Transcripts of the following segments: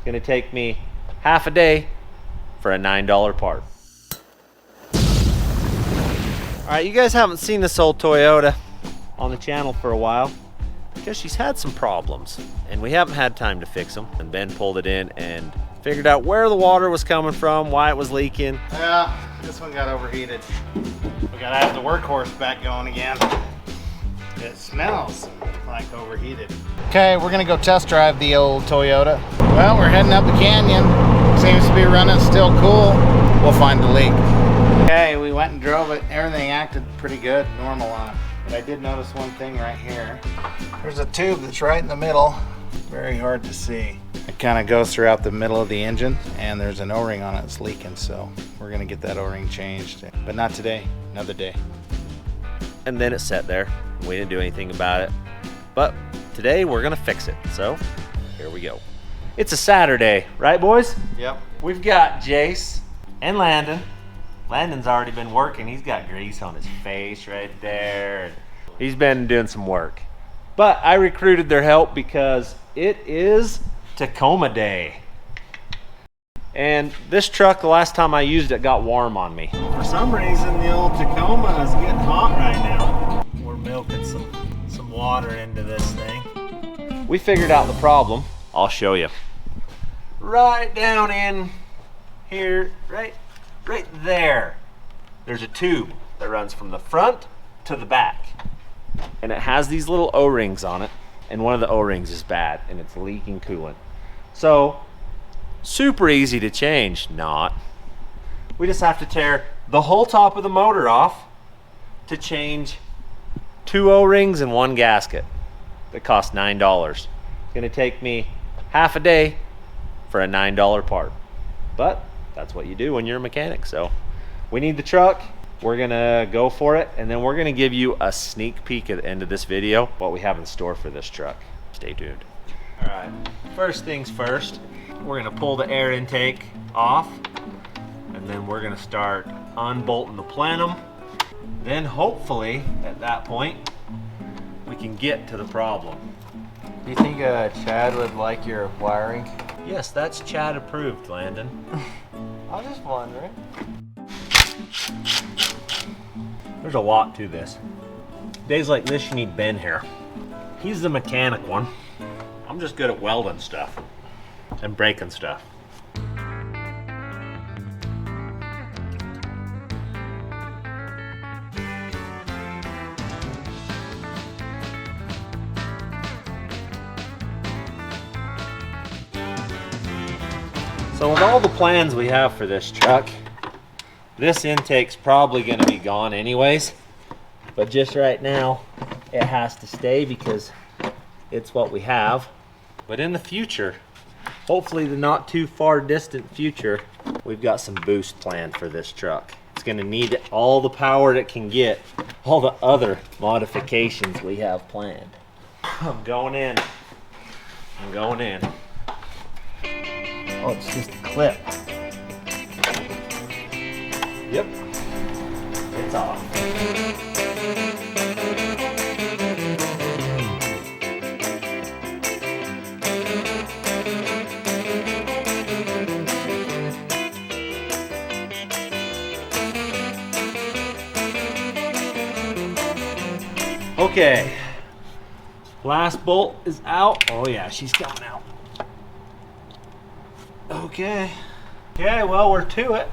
It's gonna take me half a day for a $9 part. All right, you guys haven't seen this old Toyota on the channel for a while because she's had some problems and we haven't had time to fix them. And Ben pulled it in and figured out where the water was coming from, why it was leaking. Yeah, this one got overheated. We gotta have the workhorse back going again. It smells like overheated. Okay, we're gonna go test drive the old Toyota. Well, we're heading up the canyon. Seems to be running still cool. We'll find the leak. Okay, we went and drove it. Everything acted pretty good, normal on it. But I did notice one thing right here. There's a tube that's right in the middle. Very hard to see. It kind of goes throughout the middle of the engine, and there's an O-ring on it that's leaking, so we're gonna get that O-ring changed. But not today, another day. And then it sat there. We didn't do anything about it. But today we're gonna fix it. So here we go. It's a Saturday, right boys? Yep. We've got Jace and Landon. Landon's already been working. He's got grease on his face right there. He's been doing some work. But I recruited their help because it is Tacoma day. And this truck, the last time I used it, got warm on me. For some reason, the old Tacoma is getting hot right now. We're milking some water into this thing. We figured out the problem. I'll show you. Right down in here, right there, there's a tube that runs from the front to the back. And it has these little O-rings on it. And one of the O-rings is bad and it's leaking coolant. So, super easy to change. Not. We just have to tear the whole top of the motor off to change 2 O-rings and 1 gasket that cost $9. It's gonna take me half a day for a $9 part. But that's what you do when you're a mechanic. So we need the truck. We're gonna go for it, and then we're gonna give you a sneak peek at the end of this video what we have in store for this truck. Stay tuned. All right, first things first, we're gonna pull the air intake off, and then we're gonna start unbolting the plenum. Then hopefully at that point we can get to the problem. Do you think Chad would like your wiring? Yes, that's Chad approved, Landon. I was just wondering. There's a lot to this. Days like this, you need Ben here. He's the mechanic one. I'm just good at welding stuff and breaking stuff. So with all the plans we have for this truck, this intake's probably going to be gone anyways, but just right now it has to stay because it's what we have. But in the future, hopefully the not too far distant future, we've got some boost planned for this truck. It's going to need all the power it can get, all the other modifications we have planned. I'm going in. I'm going in. Oh, it's just a clip. Yep, it's off. Okay, last bolt is out. Oh yeah, she's gone out. Okay, well, we're to it.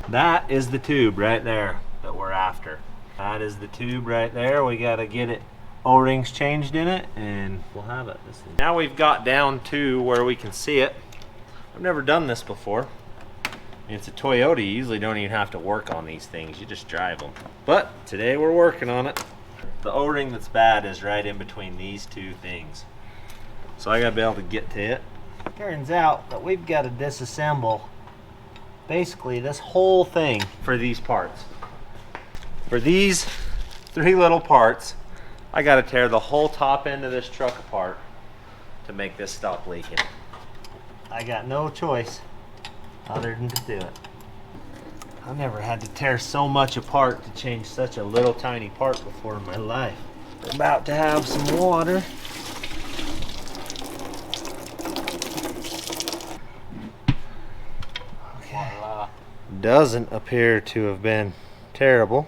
That is the tube right there that we're after. That is the tube right there. We gotta get it O-rings changed in it and we'll have it. Now we've got down to where we can see it. I've never done this before. It's a Toyota. You usually don't even have to work on these things. You just drive them. But today we're working on it. The O-ring that's bad is right in between these two things. So I gotta be able to get to it. Turns out that we've got to disassemble basically this whole thing for these parts. For these 3 little parts, I got to tear the whole top end of this truck apart to make this stop leaking. I got no choice other than to do it. I've never had to tear so much apart to change such a little tiny part before in my life. We're about to have some water. doesn't appear to have been terrible.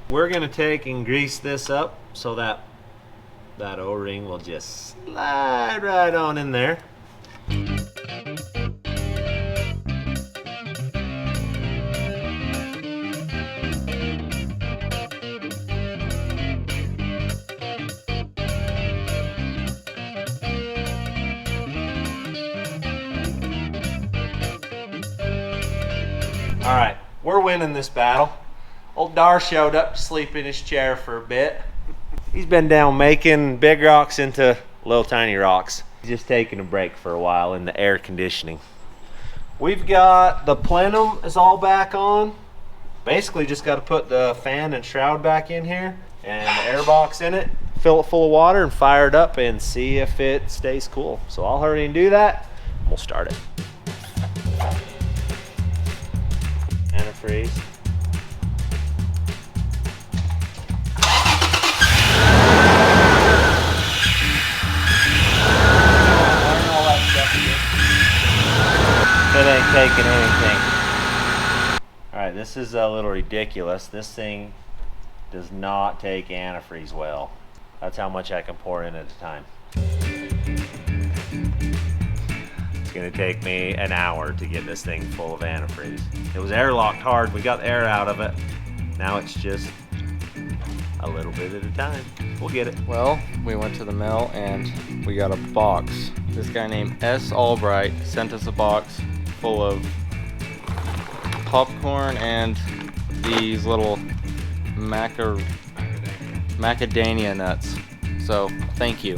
We're gonna take and grease this up so that O-ring will just slide right on in there. All right, we're winning this battle. Old Dar showed up to sleep in his chair for a bit. He's been down making big rocks into little tiny rocks. He's just taking a break for a while in the air conditioning. We've got the plenum is all back on. Basically just got to put the fan and shroud back in here and the air box in it, fill it full of water and fire it up and see if it stays cool. So I'll hurry and do that and we'll start it. Antifreeze. It ain't taking anything. Alright, this is a little ridiculous. This thing does not take antifreeze well. That's how much I can pour in at a time. It's gonna take me an hour to get this thing full of antifreeze. It was airlocked hard, we got the air out of it. Now it's just a little bit at a time. We'll get it. Well, we went to the mill and we got a box. This guy named S. Albright sent us a box full of popcorn and these little macadamia nuts. So, thank you.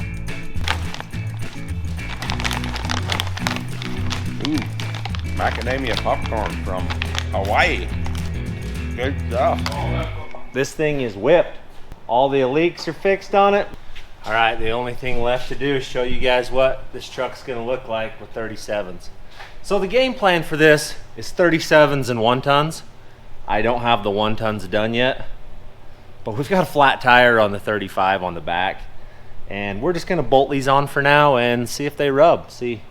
Ooh, macadamia popcorn from Hawaii. Good stuff. This thing is whipped. All the leaks are fixed on it. All right, the only thing left to do is show you guys what this truck's gonna look like with 37s. So the game plan for this is 37s and 1-tons. I don't have the 1-tons done yet, but we've got a flat tire on the 35 on the back, and we're just gonna bolt these on for now and see if they rub. See,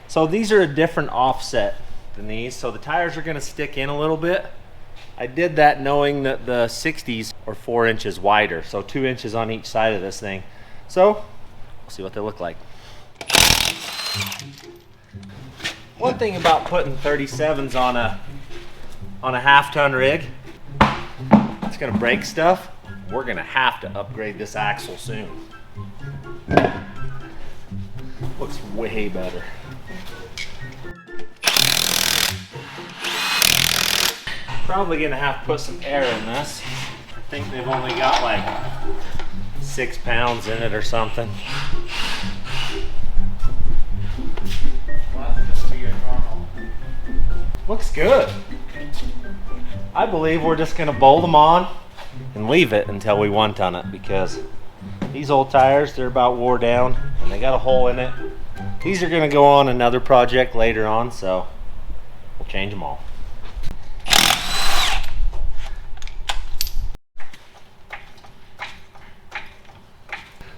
so these are a different offset than these, so the tires are gonna stick in a little bit. I did that knowing that the 60s are 4 inches wider, so 2 inches on each side of this thing. So we'll see what they look like. One thing about putting 37s on a half-ton rig, it's gonna break stuff. We're gonna have to upgrade this axle soon. Looks way better. Probably gonna have to put some air in this. I think they've only got like 6 pounds in it or something. Looks good. I believe we're just gonna bolt them on and leave it until we 1-ton it, because these old tires, they're about wore down and they got a hole in it. These are gonna go on another project later on, so we'll change them all.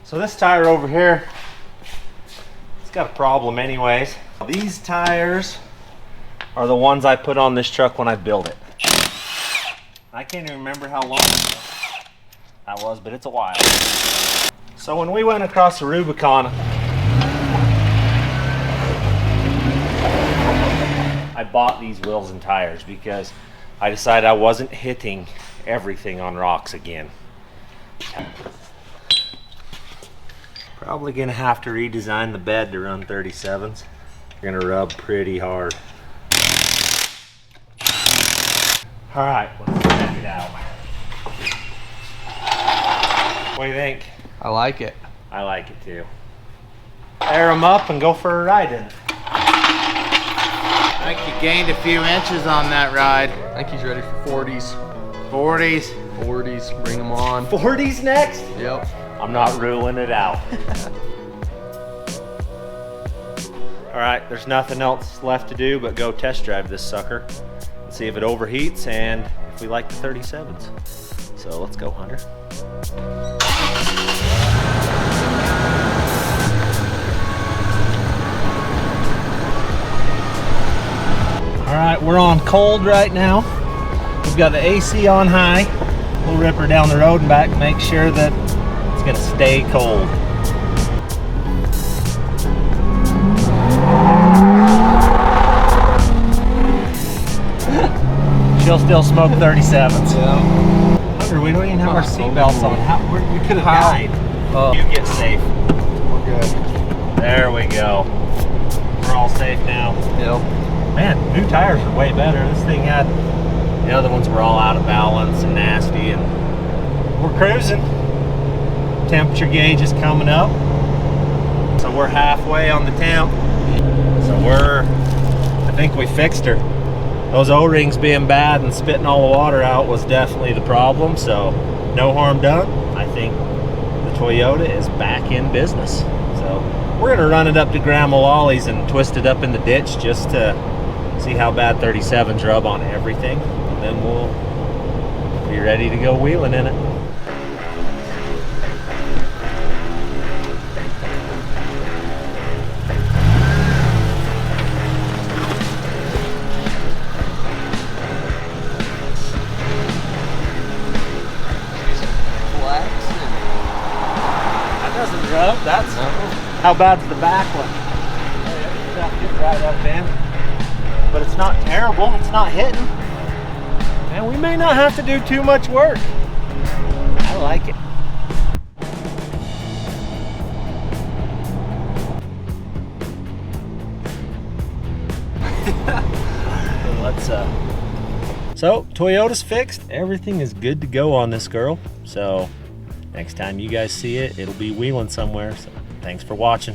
So this tire over here, it's got a problem anyways. These tires are the ones I put on this truck when I built it. I can't even remember how long ago that was, but it's a while. So when we went across the Rubicon, I bought these wheels and tires because I decided I wasn't hitting everything on rocks again. Probably gonna have to redesign the bed to run 37s. They're gonna rub pretty hard. All right, let's check it out. What do you think? I like it. I like it too. Air them up and go for a ride in it. I think you gained a few inches on that ride. I think he's ready for 40s. 40s. 40s, bring them on. 40s next? Yep. I'm not ruling it out. All right, there's nothing else left to do but go test drive this sucker and see if it overheats and if we like the 37s. So let's go, Hunter. All right, right, we're on cold right now. We've got the AC on high. We'll rip her down the road and back, make sure that it's gonna stay cold. She'll still smoke 37s. Yeah. We don't even have our seatbelts on. We could have died. You get safe. We're good. There we go. We're all safe now. Yep. Man, new tires are way better. This thing had, the other ones were all out of balance and nasty, and we're cruising. Temperature gauge is coming up. So we're halfway on the temp. So I think we fixed her. Those O-rings being bad and spitting all the water out was definitely the problem, so no harm done. I think the Toyota is back in business. So we're gonna run it up to Grandma Lolly's and twist it up in the ditch just to see how bad 37s rub on everything. And then we'll be ready to go wheeling in it. That's how bad's the back one. Stuff gets right up in, but it's not terrible. It's not hitting, and we may not have to do too much work. I like it. So Toyota's fixed. Everything is good to go on this girl. So next time you guys see it, it'll be wheeling somewhere. So thanks for watching.